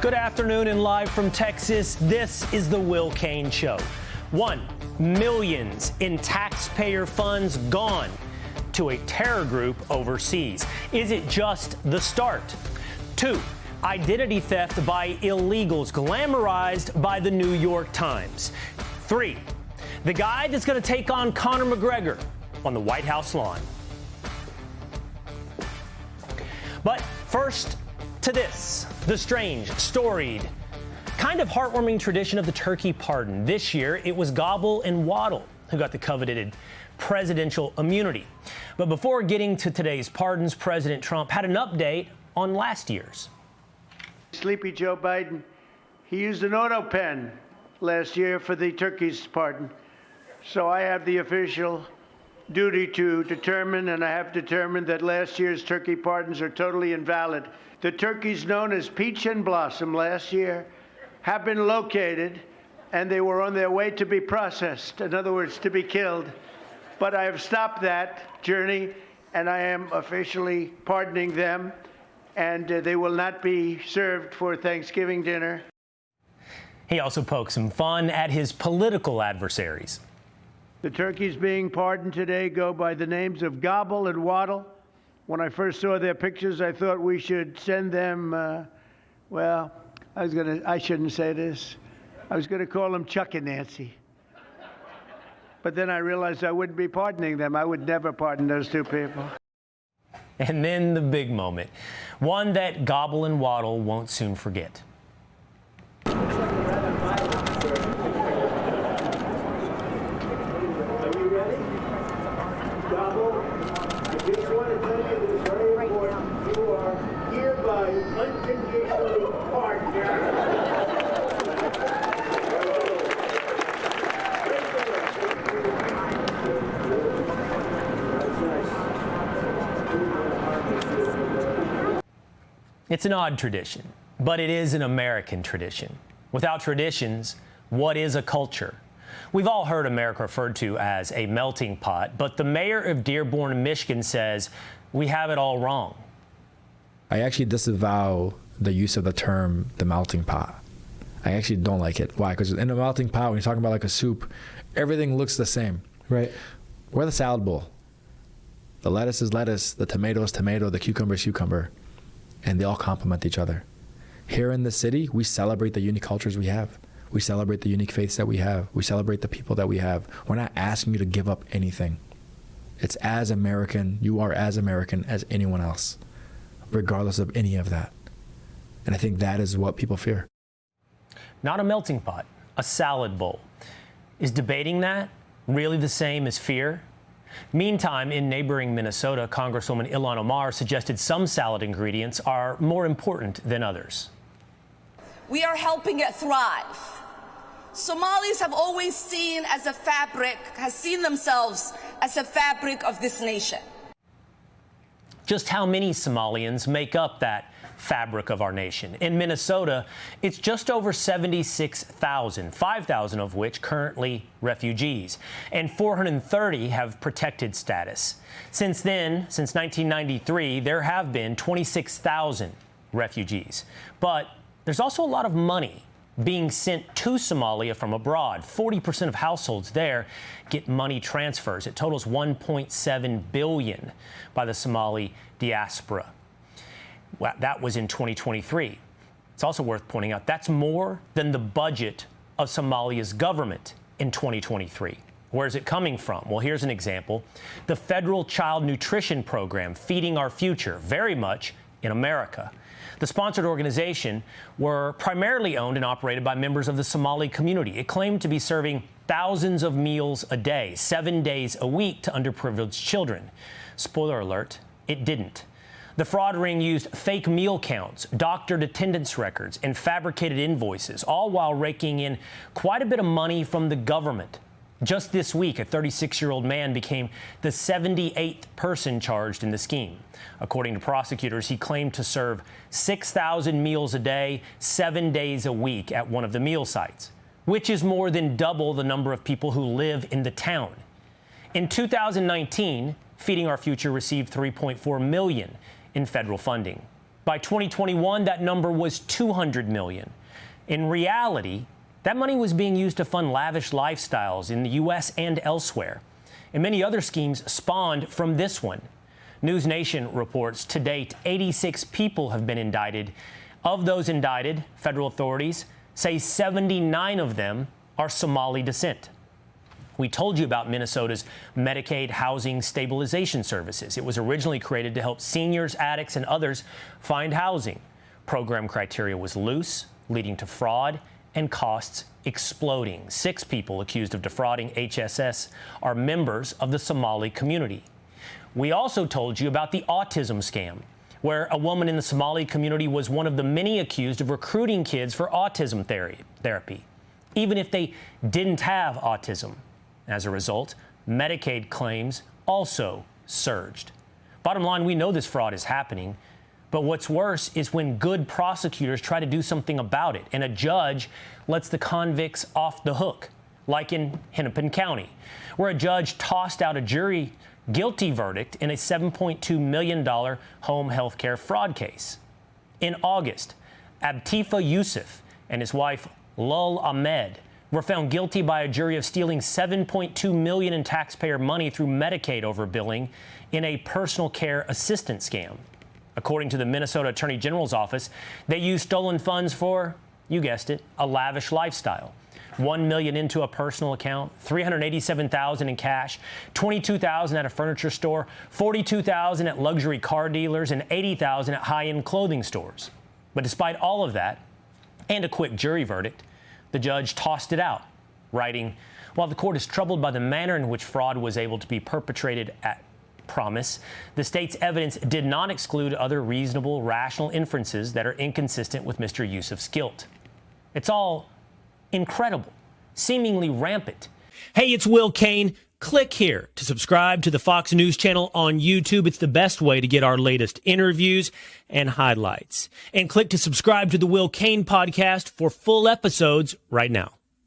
Good afternoon and live from Texas, this is the Will Cain Show. 1, millions in taxpayer funds gone to a terror group overseas. Is it just the start? 2, identity theft by illegals glamorized by the New York Times. 3, the guy that's going to take on Conor McGregor on the White House lawn. But first to this, the strange, storied, kind of heartwarming tradition of the turkey pardon. This year, it was Gobble and Waddle who got the coveted presidential immunity. But before getting to today's pardons, President Trump had an update on last year's. Sleepy Joe Biden, he used an auto pen last year for the turkey's pardon. So I have the official duty to determine, and I have determined that last year's turkey pardons are totally invalid. The turkeys known as Peach and Blossom last year have been located, and they were on their way to be processed, in other words, to be killed. But I have stopped that journey, and I am officially pardoning them, and they will not be served for Thanksgiving dinner. He also poked some fun at his political adversaries. The turkeys being pardoned today go by the names of Gobble and Waddle. When I first saw their pictures, I thought we should send them, well, I shouldn't say this. I was going to call them Chuck and Nancy. But then I realized I wouldn't be pardoning them. I would never pardon those two people. And then the big moment, one that Gobble and Waddle won't soon forget. It's an odd tradition, but it is an American tradition. Without traditions, what is a culture? We've all heard America referred to as a melting pot, but the mayor of Dearborn, Michigan says we have it all wrong. I actually disavow the use of the term the melting pot. I actually don't like it. Why? Because in a melting pot, when you're talking about like a soup, everything looks the same. Right. We're the salad bowl. The lettuce is lettuce, the tomato is tomato, the cucumber is cucumber. And they all complement each other. Here in the city, we celebrate the unique cultures we have. We celebrate the unique faiths that we have. We celebrate the people that we have. We're not asking you to give up anything. It's as American, you are as American as anyone else, regardless of any of that. And I think that is what people fear. Not a melting pot, a salad bowl. Is debating that really the same as fear? Meantime, in neighboring Minnesota, Congresswoman Ilhan Omar suggested some salad ingredients are more important than others. We are helping it thrive. Somalis have always seen themselves as a fabric of this nation. Just how many Somalians make up that fabric of our nation? In Minnesota, it's just over 76,000, 5,000 of which currently refugees, and 430 have protected status. Since then, since 1993, there have been 26,000 refugees. But there's also a lot of money being sent to Somalia from abroad. 40% of households there get money transfers. It totals $1.7 billion by the Somali diaspora. Well, that was in 2023. It's also worth pointing out that's more than the budget of Somalia's government in 2023. Where is it coming from? Well, here's an example. The federal child nutrition program, Feeding Our Future, very much in America. The sponsored organization were primarily owned and operated by members of the Somali community. It claimed to be serving thousands of meals a day, 7 days a week to underprivileged children. Spoiler alert, it didn't. The fraud ring used fake meal counts, doctored attendance records, and fabricated invoices, all while raking in quite a bit of money from the government. Just this week, a 36-year-old man became the 78th person charged in the scheme. According to prosecutors, he claimed to serve 6,000 meals a day, 7 days a week at one of the meal sites, which is more than double the number of people who live in the town. In 2019, Feeding Our Future received $3.4 million in federal funding. By 2021, that number was $200 million. In reality, that money was being used to fund lavish lifestyles in the U.S. and elsewhere. And many other schemes spawned from this one. News Nation reports to date, 86 people have been indicted. Of those indicted, federal authorities say 79 of them are Somali descent. We told you about Minnesota's Medicaid Housing Stabilization Services. It was originally created to help seniors, addicts, and others find housing. Program criteria was loose, leading to fraud and costs exploding. 6 people accused of defrauding HSS are members of the Somali community. We also told you about the autism scam, where a woman in the Somali community was one of the many accused of recruiting kids for autism therapy, even if they didn't have autism. As a result, Medicaid claims also surged. Bottom line, we know this fraud is happening, but what's worse is when good prosecutors try to do something about it, and a judge lets the convicts off the hook, like in Hennepin County, where a judge tossed out a jury guilty verdict in a $7.2 million home health care fraud case. In August, Abtifa Yusuf and his wife Lul Ahmed were found guilty by a jury of stealing $7.2 million in taxpayer money through Medicaid overbilling in a personal care assistant scam. According to the Minnesota Attorney General's office, they used stolen funds for, you guessed it, a lavish lifestyle. $1 million into a personal account, $387,000 in cash, $22,000 at a furniture store, $42,000 at luxury car dealers, and $80,000 at high-end clothing stores. But despite all of that, and a quick jury verdict, the judge tossed it out, writing, "While the court is troubled by the manner in which fraud was able to be perpetrated at promise, the state's evidence did not exclude other reasonable, rational inferences that are inconsistent with Mr. Yusuf's guilt." It's all incredible, seemingly rampant. Hey, it's Will Cain. Click here to subscribe to the Fox News channel on YouTube. It's the best way to get our latest interviews and highlights. And click to subscribe to the Will Cain podcast for full episodes right now.